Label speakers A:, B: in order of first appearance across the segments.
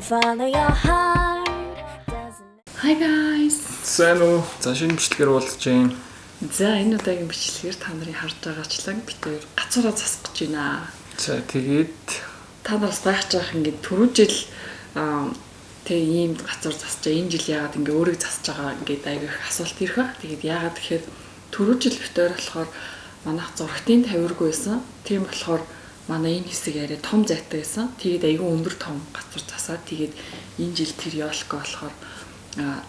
A: follow your heart.
B: Hi guys.
C: Сайн уу? За шинэ бичлэгээр уулзж байна.
B: За энэ удаагийн бичлэгээр та нарын харж байгаачлан бид хоёр гацуураа засах гэж байна.
C: За тэгээд
B: Та нараас байх жаах ингээд түрүү жил тэг ийм гацуур засчаа энэ жил яагаад ингээ өөрийг засаж байгаа ингээд аяг их асуулт ирэх ба. Тэгээд яагаад гэхээр түрүү жил бид хоёр болохоор манайх зургтын тавиргүй байсан. Тийм болохоор манай энэ хэсэг арай том зайтай байсан. Тэгээд аягүй өндөр том гацуур засаад тэгээд энэ жил тэр ёолко болохоор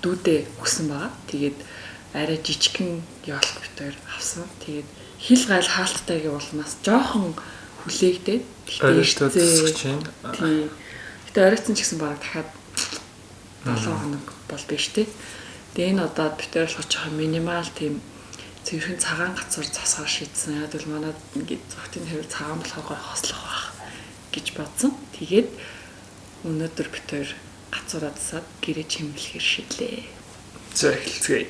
B: дүүдээ өгсөн байгаа. Тэгээд арай жижигхэн ёолко бид хоёр авсан. Тэгээд хил гайл хаалттай болмаас жоохон хүлээгдээд
C: ойролцоо засаж байна.
B: Тийм. Гэтэ ойролцсон ч гэсэн бараг дахиад 7 хоног бол биш тий. Тэгээ энэ удаад бид хоёр болохоор жоохон минимал тийм цэвэрхэн цагаан гацуур засахаар шийдсэн. Яг л манад ингээд зохтын тавир цагаан болохоор гой хослох байх гэж бодсон. Тэгээд өнөөдөр бид хоёр гацуураа засаад гэрээ чимэглэхээр шийдлээ.
C: За эхэлцгээе.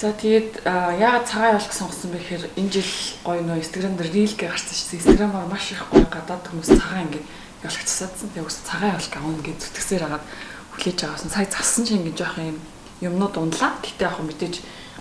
B: За тэгээд яагаад цагаан ёолк сонгосон бэ гэхээр энэ жил гоё нөө Instagram дээр reel гээ гарсан шүү дээ. Instagram-аар маш их гоё гадаад хүмүүс цагаан ингээд ёолк засаадсан. Тэгээд үс цагаан ёолк авах ингээд зүтгэсээр хагаад хүлээж аваасан. Сая зассан чинь ингээд жоох юм юмнууд унлаа. Гэтэ яг мэдээж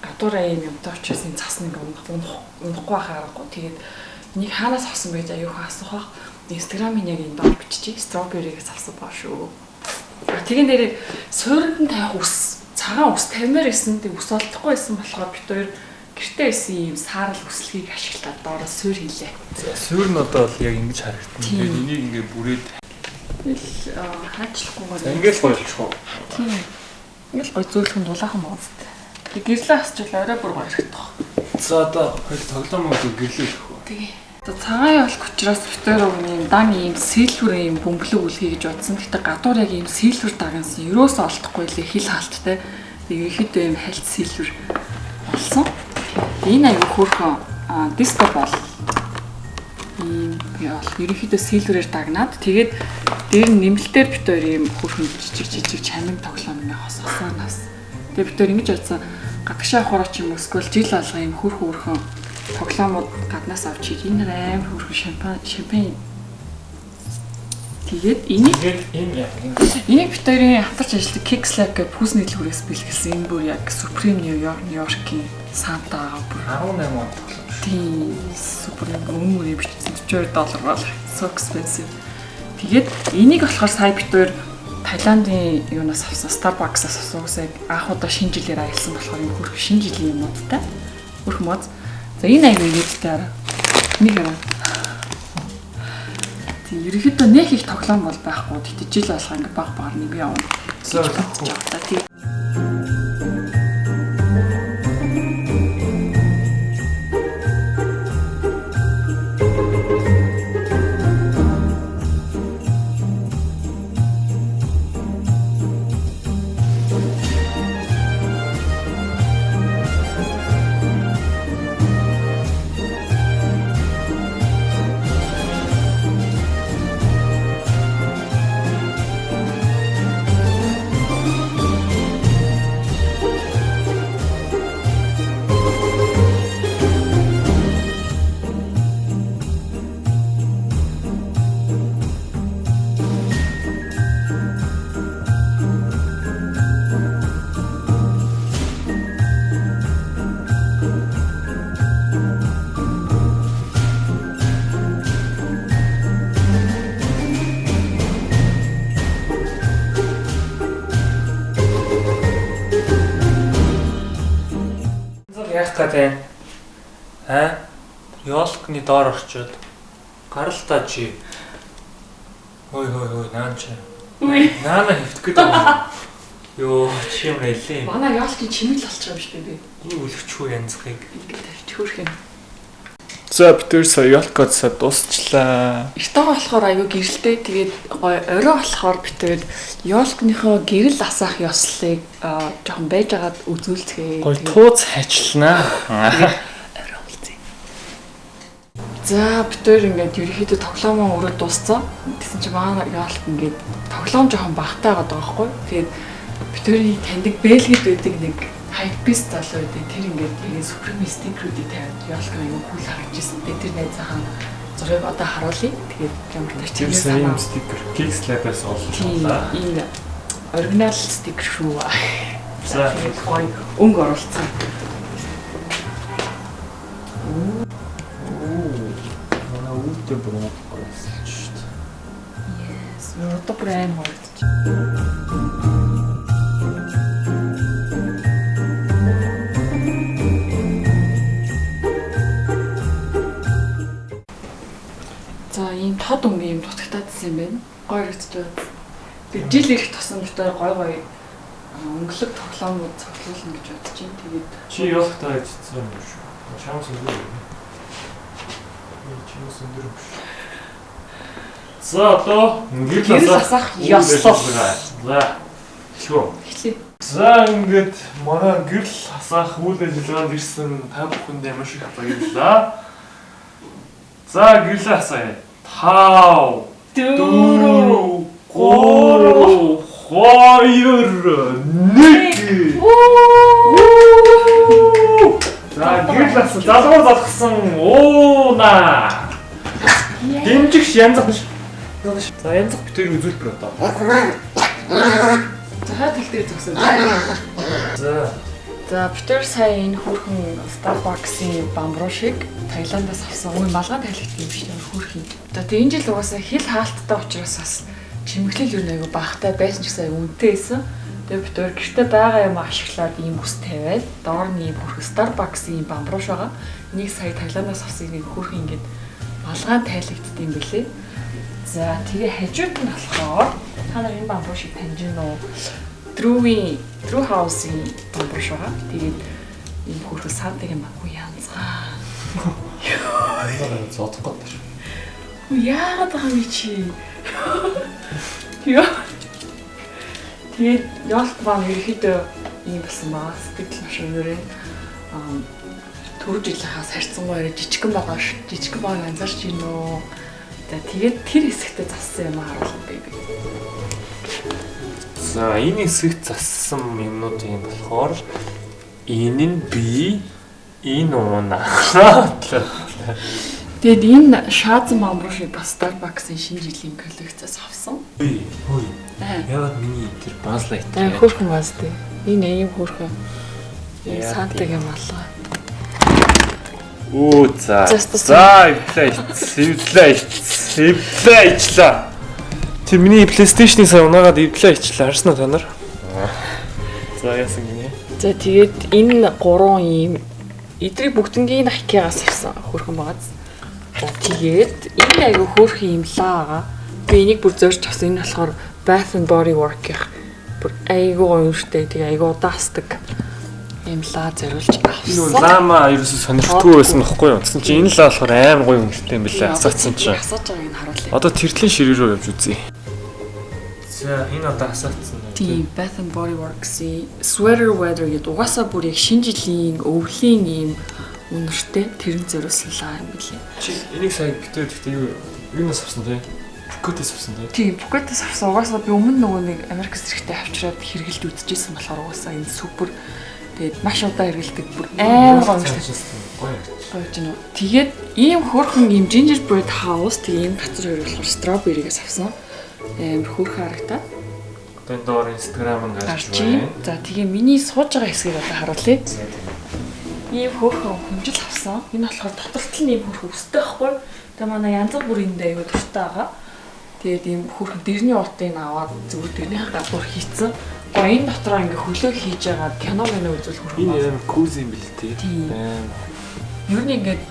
B: гадуураа юм юмтай учраас энэ цас нэг унахгүй байхаа аргагүй. Тэгээд энийг хаанаас авсан бэ гэж аюухан асуух бах. Instagram-ийн яг энэ доор биччихье. Strawberry-гээс авсан баа шүү. Тэгэн дээр суурьнд нь тавих ус цагаан ус тавьмаар исэн тэг ус олдохгүй байсан болохоор бид хоёр гэртээ исэн ийм саарал үслэгийг ашиглаад доороо суур хийлээ.
C: Суур нь одоо бол яг ингэж харагдана. Тэгээд энийг ингээ бүрээд
B: хаачлахгүйгээр
C: ингээл гойлчих уу.
B: Тийм. Ингээл гой зөөлхөн дулаахан боодтой. Тэг гэрлээ хасчвал орой бүр гоё харагдах.
C: За одоо хоёул тоглоом өгөх гэрлээ гэх үү.
B: Тэгээ. Одоо цагаан ёолк учраас бид хоёр юм дан ийм сэлвэр ийм бөмбөлөг үлхий гэж бодсон. Гэтэ гадуур яг ийм сэлвэр дагнасан. Ерөөсөө олдохгүй лээ хил хаалттай. Тэгээ ихэд ийм хальт сэлвэр болсон. Энэ аягүй хөөрхөн диско бол ийм яал ерөнхийдөө сэлвэрээр дагнаад тэгээд дээр нь нэмэлтээр бид хоёр ийм хөөрхөн жижиг чамин тоглоомны хосгосоноос. Тэгээ бид хоёр ингэж бодсон. Гадагшаа авахаар ч юм уу эсвэл жил алга ийм хөөрхөн тоглоомод гаднаас авч ий. Энэ аим хөөрхөн шампань. Тэгээд энийг бид хоёрын хамтарч ажилладаг Kickslap гэх пүүсний дэлгүүрээс бэлгэлсэн. Энэ бүр яг Supreme New York-ийн Santa аа бүр
C: 18 он тоглоом.
B: Тийм супер өмнө бичсэн $42 бол so expensive. Тэгээд энийг болохоор сая бид хоёр Таиландын юунаас авсан Starbucks-аас авсан үсэг анх удаа шинэ жилээр аялсан болохоор энэ хөрх шинэ жилийн юмудтай. Хөрх моц. За энэ аягүй нэгтэй араа. Нэг араа. Тийм ерөнхийдөө нэх их тоглоом бол байхгүй. Тэгтээ жил болгоо ингээ баг багаар нэг явна.
C: За
B: тийм.
C: яах гээд байна? Ёолкны доор орчоод гаралтаа чи. Хой наан чи. Наана хөвтөх гээд байна. Йоо чи юм нэлээ.
B: Манай яалчны чимэл болчих юм шүү дээ.
C: Юу өлгчгүй янзхыг.
B: Ингээд тавьчихвэрх юм.
C: За битэр сая ёолкоцоо дуусчлаа.
B: Эртөө болохоор аюу гэрэлтэй тэгээд гоё орой болохоор битээд ёолкныхоо гэрэл асаах ёслолыг жоохон байжгаад үзүүлцгээе.
C: Гоё тууз хайчлаа.
B: Орой үлзээ. За битээр ингээд ерөөхдөө тоглоомоо өрөө дууссан. Тэгсэн чинь манай ёолк ингээд тоглоом жоохон багтаа байгаа байхгүй. Тэгээд битэрийн таньдаг бэлгэд байдаг нэг хайпис залуу байдаг. Тэр ингээд яг суперми стикерүүдийг тавиад ёолк аюу хүл харагдчихсан. Тэр найзаахан зургийг одоо харуулъя. Тэгээд ямар тач
C: Тэр сайн стикер Kicks Lab-аас олчихлаа.
B: Энэ оригинал стикер шүү.
C: За
B: гоё өнгө оруулсан.
C: Манай үүдээ бүр гоёсэн шүү дээ.
B: Yes, одоо бүр аим харагдчих. За ийм тод өнгө юм дутагтаадсан юм байна. Гоё харагдаж байна. Би жил ирэх тусамжтай гоё өнгөлөг тоглоомууд цогцолуулна гэж бодож байна. Тэгээд
C: Чи ёолктой ажилласан юм шүү. Шамс өндөр юм. Чи өндөр юм шүү. За одоо
B: гэрэл асаах ёслол.
C: За. Шөө.
B: эхлэе.
C: За ингээд манай гэрэл асаах үйл ажиллагаанд ирсэн та бүхэндээ маш их баярлалаа. За гэрэл асаая. 5 4 3 2 1. За гэрэл асаа залгуур залгсан. Ууна. Дэмжигч янзах биш. За янзах битэр үзүүлбэр одоо.
B: За тал дээр зогсоо. За битэр сая энэ хүүхэн Starbucks-ийн бамбруу шиг Таиландаас авсан. Ой малгай тайлхдаг юм шиг хүүхэн. Одоо тэг энэ жил угаасаа хил хаалттай учраас бас чимэглэл юу нэг багтай байсан ч гэсэн үнэтэй байсан. Тэгээ битэр гэртээ байгаа юм ашиглаад ийм ус тавиад доор нь ийм хүүхэн Starbucks-ийн бамбрууш байгаа. Энийг сая Таиландаас авсан нэг хүүхэн ингээд малгай тайлхдаг юм бэлээ. За тэгээ хажууд нь болохоор та нар энэ бамбруу шиг таньж гэнэ үү? Drew House-ийн бамбрууш байгаа. Тэгээд энэ хөрхөс саадаг юм аа. Янзгаа.
C: Зодох гэдэг шүү.
B: Яагаад байгаа юм чи? Яа. Тэгээд яалт баа ерөөхдөө ийм болсон байгаа. Сэтгэл маш өнөрөө түрүү жилийнхаас харьцангуйгаар жижигхэн байгаа ш. Жижигхэн баг анзаарч байна уу? За тэгээд тэр хэсэгтээ зассан юм харуулна бэби.
C: За энэ хэсэгт зассан юмнууд юм болохоор энэ нь би энэ уунаа.
B: Тэгэд энэ шаазан бамбруу шиг бас Starbucks-ийн шинэ жилийн коллекцаас авсан.
C: Хөөе. Яагаад миний тэр базлайт.
B: Хөрхөн баз тий. Энэ ийм хөрхөн. Саатаг юм алгаа.
C: Оо за. За эвлээ ичлаа. Тэр миний PlayStation-ийн сая унаагаад эвлээ ичлаа. Харснаа та нар? За яасан гинэ.
B: За тэгээд энэ гурван ийм эдрийг бүгднгийн Nike-аас авсан хөрхөн багаз. За тэгээд энэ айгу хөөрхөн юм лаа байгаа. Би энийг бүр зорж авсан. Энэ болохоор Bath and Body Works-ийн бүр айгу гоёштэй тэгээд айгу удаасдаг юм лаа зориулж авсан.
C: Энэ лама ерөөсө сонирхтгүй байсан байхгүй юу? Тэгсэн чинь энэ лаа болохоор амар гоё өнгөтэй юм билээ. Асаацсан чинь.
B: Асааж байгааг нь харуулъя.
C: Одоо тэртлийн ширээ рүү явж үзье. За энэ одоо асаацсан.
B: Тийм Bath and Body Works-ийн Sweater Weather гэдэг угаасаа бүр яг шинэ жилийн өвлийн ийм үнэртэй тэрэн зориулсан лаа юм билээ.
C: Чи энийг сая битээ гэхдээ юунаас авсан те? Букетээс авсан те?
B: Тийм Buketээс авсан. Угаасаа би өмнө нөгөө нэг Америк зэрэгтэй авчираад хэргэлд үзчихсэн болохоор угаасаа энэ супер тэгээд маш удаа хэргэлдэг бүр амар гомдсон. Гоё юм. Тэгээд ийм хөөрхөн ийм gingerbread house тэгээд энэ газар хоёр болохоор strawberry-гээс авсан. Амар хөөрхөн харагтаа.
C: Одоо энэ доор Instagram-д гарч байна.
B: За тэгээ миний сууж байгаа хэсгийг одоо харуулъя. Ийм хөөрхөн хүнжил авсан. Энэ болохоор дотортол нь ийм хөөрхөн өстэй байхгүй. Тэгээ манай янз бүрийндээ аюу дуртай байгаа. Тэгээд ийм хөөрхөн дэрний уртыг аваад зүгээр дэрнийхээ гадуур хийцэн. Гоё энэ дотроо ингээ хөлөө хийж байгаа кино мэнэ үзүүл хүрэх
D: Энэ
B: байна.
D: юм куз юм бэл тээ.
B: Тийм. Ер нь ингээд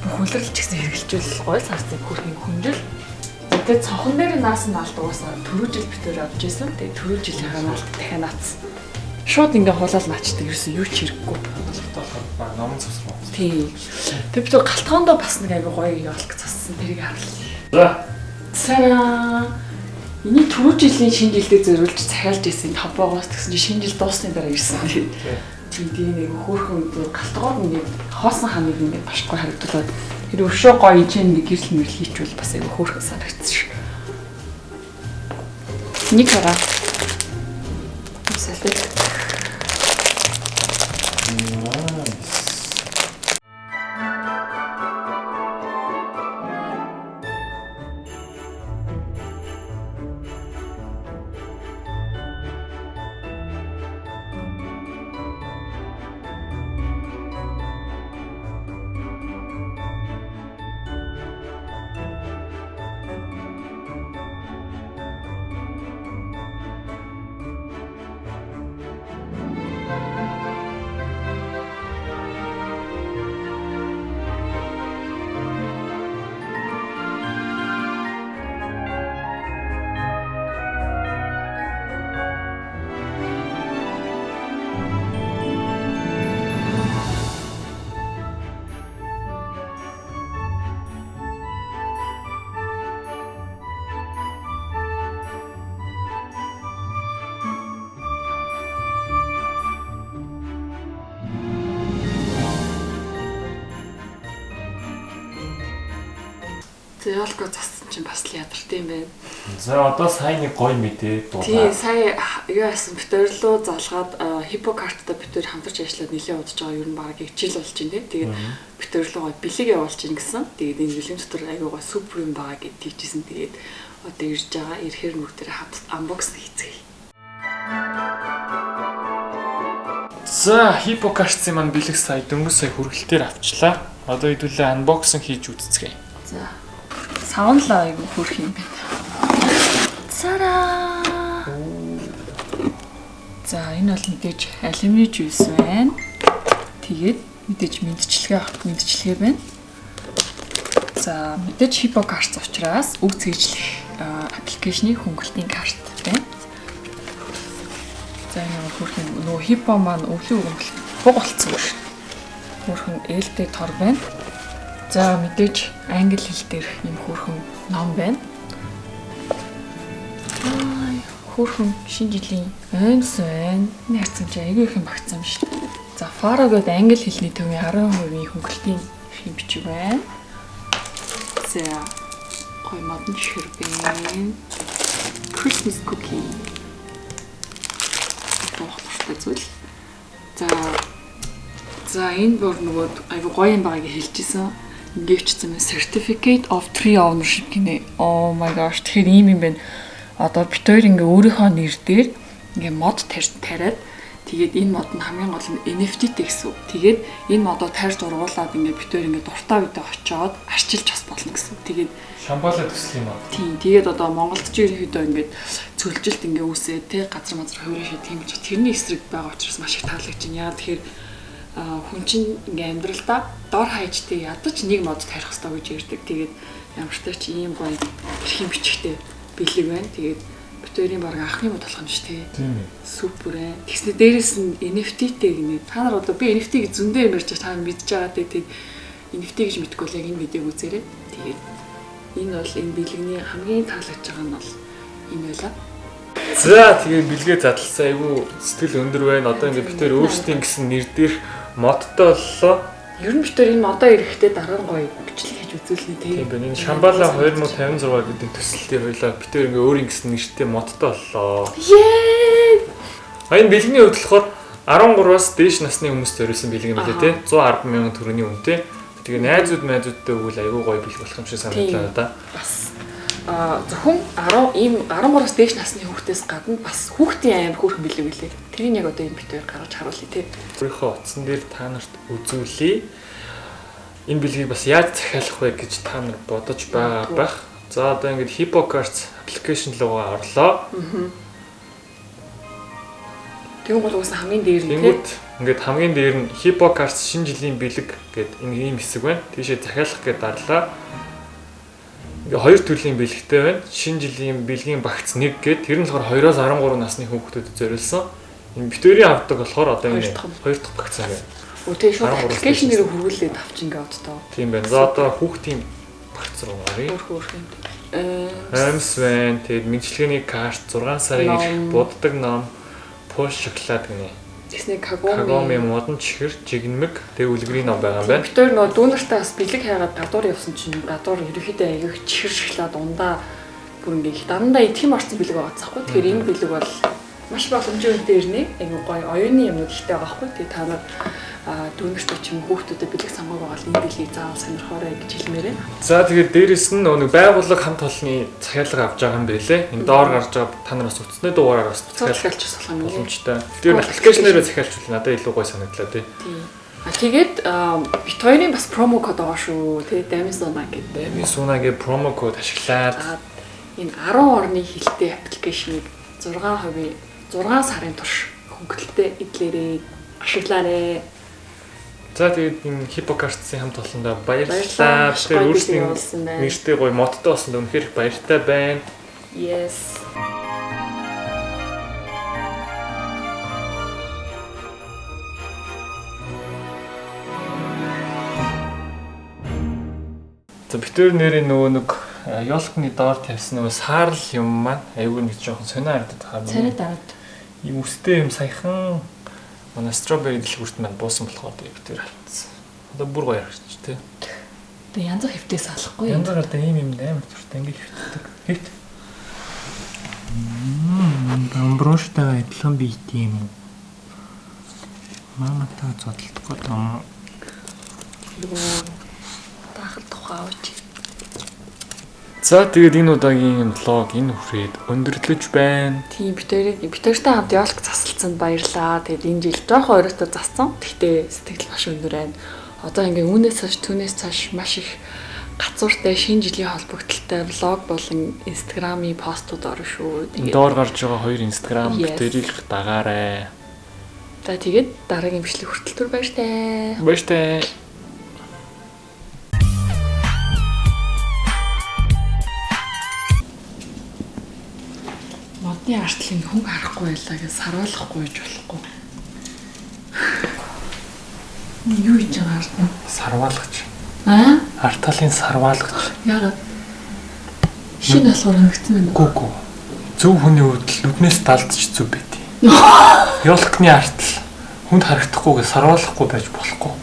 B: бүх хөлөрлөж гэсэн хэрэглэжүүл гоё сарцыг хүрхийн хүнжил. Тэгээд цонхон дээр наасан наалт угаасаа түрүү жил битээр авч ирсэн. Тэгээд түрүү жилийнхаа наалт дахиад наацсан. Шууд ингээ хулаал наачдаг ерөөсөө юу ч хэрэггүй.
C: Ном цусруу.
B: Тийм. Тэгээд бид галтгоондоо бас нэг аягүй гоё явуулах зассан. Тэрийг харлаа.
C: За.
B: Цаа. Энийг түрүү жилийн шинэ жилдээ зориулж захиалж ирсэн хабоогоос тэгсэн чинь шинэ жил дуусны дараа ирсэн. Тийм нэг хөөрхөн галтгоод нэг хоосон ханыг ингээд башгүй харагдуулаад тэр өшөө гоё ичэн нэг гэрэл мэрэл хийчвэл бас аягүй хөөрхөн санагдсан шүү. Нэг хараа. Үсэлтэй. Ялко зассан чинь бас л ядарт юм байна.
D: За одоо сайн нэг гоё мэдээ дуулаа.
B: Тий, сая юу яасан битүүрлөө залгаад хипокарттай битүүр хамтарч ажиллаад нэлээд удаж байгаа ер нь баг 1 жил болж байна тий. Тэгээд битүүрлөө бэлэг явуулж ийн гэсэн. Тэгээд энэ жилийн дотор аягаа супер юм байгаа гэд тийжсэн. Тэгээд одоо ирж байгаа ирэхээр нүртэрэ хамт анбокс хийцгээе.
D: За хипокартсын маань бэлэг сая дөнгөж сая хүргэлтээр авчлаа. Одоо хэдүүлээ анбоксинг хийж үзцгээе.
B: За. Саунлаа айгу хөрх юм байна. Цараа. За энэ бол мэдээж алюминий жуйс байна. Тэгээд мэдээж мэдчилгээ байна. За мэдээж хипокарт учраас үг цэжлэх аппликейшны хөнгөлтийн карт байна. За энэ хөрх нөгөө хипо маань өвлийн өгөмбөл буг болцсон шүү. Хөрхөн ээлтэй тор байна. За мэдээж англи хэл дээр юм хөрхөн ном байна. Хөрхөн шинэ жилийн ойнс байна. Нэрцэн чи айгүй их юм багцсан шүү. За Faro гэдэг англи хэлний төвийн 10% хөнгөлтийн юм бичиг байна. За гоё модон шир байна. Christmas cookie. Тохтой зүйл. За энэ бүр нөгөө айгүй гоё юм байгааг хэлжсэн. Ингэвчсэн мэт certificate of tree ownership гинэ. Oh my gosh тэгэхээр ийм юм байна. Одоо бид хоёр ингээ өөрийнхөө нэр дээр ингээ мод тариад тэгээд энэ мод нь хамгийн гол нь NFT-тэй гэсэн. Тэгээд энэ модоо тарьж ургуулад ингээ бид хоёр ингээ дуртай үедээ очиод арчилж бас болно гэсэн. Тэгээд
D: шамбала төсөл юм аа.
B: Тийм. Тэгээд одоо Монголд ч ерөнхийдөө ингээ цөлжилт ингээ үүсээ те газар мазар хувиршаа тийм ч тэрний эсрэг байгаа учраас маш их таалагдж байна. Яа тэгэхээр хүн чинь ингээ амьдралдаа дор хаяжтэй ядаж нэг мод тарих хэрэгтэй гэж ярьдаг. Тэгээд ямар ч тач ийм гоё хэрхэн бичгтэй бэлэг байна. Тэгээд бид хоёрын баг анхны мод болох юм шүү дээ.
D: Тийм.
B: Супер ээ. Тэгснэ дээрэс нь NFT-тэй гинэ. Та нар одоо би NFT гэж зөндөө юм ярьж та мэдж байгаа тэгээд NFT гэж мэдгүй л яг энэ видеог үзээрэй. Тэгээд энэ бол энэ бэлэгний хамгийн таалагдж байгаа нь бол энэ байлаа.
D: За тэгээ бэлгээ задлсан айгүй сэтгэл өндөр байна. Одоо ингээд бид тээр өөрсдийн гэсэн нэр дээр модтой боллоо.
B: Ер нь бид тээр энэ модоо ирэхдээ дараа нь гоё бичлэг хийж үзүүлнэ
D: тийм байна. Энэ Шамбала 2056 гэдэг төсөлтийн хоёлаа бид тээр ингээд өөрийн гэсэн нэртэй модтой боллоо.
B: Yay!
D: Энэ бэлгэний хувьд болохоор 13-аас дээш насны хүмүүст зориулсан бэлэг юм лээ тий. 110,000 төгрөгийн үнэтэй. Тэгээ найзуудтай өгвөл айгүй гоё бэлэг болох юм шиг санагдлаа надаа.
B: Бас зөвхөн 13-аас дээш насны хүүхдээс гадна бас хүүхдийн аим хүүхэн бэлэг билээ. Тэрийг яг одоо энэ битээр гаргаж харуулъя тий.
D: Өөрийнхөө утсан дээр та нарт үзүүлье. Энэ бэлгийг бас яаж захиалах вэ гэж та нар бодож байгаа байх. За одоо ингээд HippoCards application руугаа орлоо.
B: Тэгвэл бол уусаа хамгийн дээр нь
D: Тэнгүүд ингээд хамгийн дээр нь Hippocrates шинэ жилийн бэлэг гэдэг ийм хэсэг байна. Тийшээ захиалах гэдэг дарлаа. Ингээ хоёр төрлийн бэлэгтэй байна. Шинэ жилийн бэлгийн багц 1 гэдэг тэр нь болохоор 2-оос 13 насны хүүхдүүдэд зориулсан. Энэ битүүрийн авдаг болохоор одоо энэ 2 дахь багц аа.
B: Өтөө шууд аппликейшн нэр хөрвүүлээд авч ингээ одтоо.
D: Тийм байна. За одоо хүүхдийн багц руу гарыг.
B: Хөөх юм.
D: Амс байна. Тэгээд мэдлэгээний карт 6 сарын ирэх буддаг ном, пуш шоколад гинэ.
B: Тэсний
D: Кагоми модон чихэр, жигнэмэг, тэг үлгэрийн ном байгаа юм байна.
B: Бид хоёр нөө дүүнартаа бас бэлэг хайгаад гадуур явсан чинь гадуур ерөөхдөө аягих чихэр шоколад ундаа бүр ингээ их дандаа идэх юм орсон бэлэг байгаа цахгүй. Тэгэхээр энэ бэлэг бол маш боломжтой үнэтэй ирнэ. Айгу гоё оюуны юмнууд ихтэй байгаа хгүй. Тэгээ та нар дүүнэртээ ч юм хүүхдүүдэд бэлэг самгааг байгаа л энэ бэлгийг заавал сонирхоорой гэж хэлмээрээ.
D: За тэгээд дээрэс нь нэг байгууллага хамт олонний захиалга авч байгаа юм байлээ. Энэ доор гарч байгаа та нар бас үтсний дугаараар бас
B: захиалж болох юм.
D: Боломжтой. Тэр аппликейшнээрээ захиалчвал надад илүү гоё санагдлаа тий.
B: Тэгээд бит хоёрын бас промо код байгаа шүү. Тэгээд Damsona гэдэг.
D: Damsona-гийн промо код ашиглаад
B: энэ 10 орны хилтэй аппликейшнийг 6% 6 сарын турш хөнгөлөлтөд идлээрээ ашиглаарэ.
D: За тэгээд энэ Hippocrates-ийн хамт олондоо баярлалаа. Тэр өөрсдийн нэртэй гоё модтой болсон үнэхээр их баяртай байна.
B: Yes.
D: За битүүр нэрийн нөгөө нэг ёлкны доор тавьсан нөгөө саарл юм маань айгүй нэг жоохон сонио харагдаад байгаа.
B: Царай дараад.
D: Ийм үстэй юм саяхан манай strawberry дэлгүүрт маань буусан болохоор битүүр хавцсан. Одоо бүр гоё харагч тий.
B: Тэгээ янз бүр хэвтээс алахгүй.
D: Янз бүр одоо ийм юм амар туртай ингэж хэвтдэг. Хэвт. Бамброштай адилхан бийт юм уу? Мама та зодтолдох юм.
B: Дахад тухай авч.
D: За тэгээд энэ удаагийн влог энэ хүрээд өндөрлөж байна.
B: Тийм битэртэй хамт ёлк засалцсанд баярлаа. Тэгээд энэ жил жоохон оройтор зассан. Гэхдээ сэтгэл маш өндөр байна. Одоо ингээ үүнээс цааш түүнээс цааш маш их гацууртай шинэ жилийн холбогдлолтой влог болон инстаграмын постууд орно шүү.
D: Тэгээд доор гарч байгаа хоёр инстаграм битэрийг дагаарай.
B: За тэгээд дараагийн бичлэг хүртэл түр баяртай.
D: Баяртай.
B: Модны артлын хүн харахгүй байлаа гэж саруулахгүй гэж болохгүй. Юу хийж байгаа арт нь?
D: Сарваалагч. Арталын сарваалагч.
B: Яагаад? Шинэ болохоор нэгсэн байна.
D: Гү. Зөв хүний үдл нүднээс далдч зүв байтий. Ёлкны артл хүнд харагдахгүйгээ сарваалахгүй байж болохгүй.